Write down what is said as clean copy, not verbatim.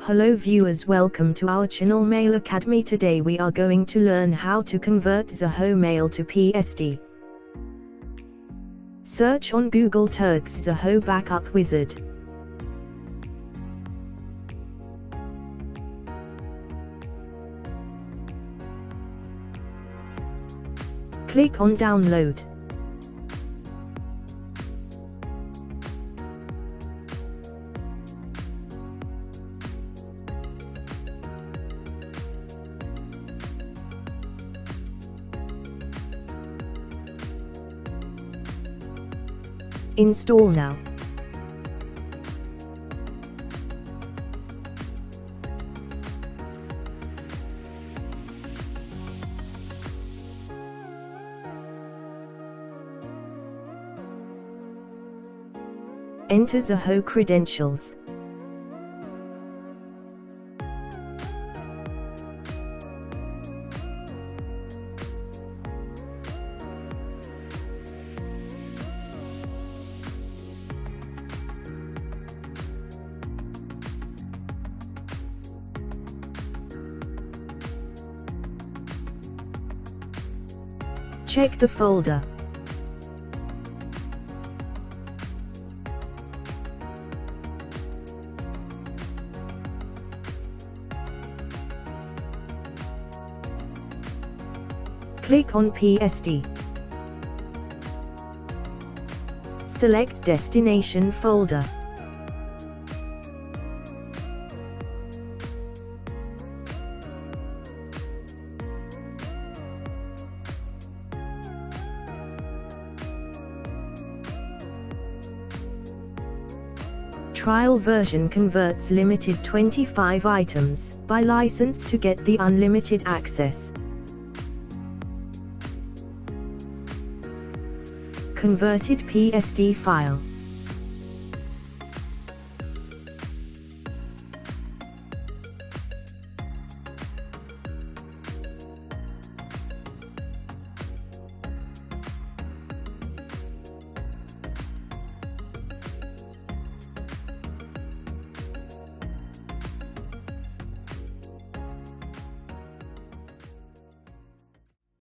Hello viewers, welcome to our channel Mail Academy. Today we are going to learn how to convert Zoho Mail to PST. Search on Google Turks Zoho Backup Wizard. Click on Download. Install now. Enter Zoho credentials. Check the folder. Click on PST. Select Destination folder. Trial version converts limited 25 items by license to get the unlimited access. Converted PST file.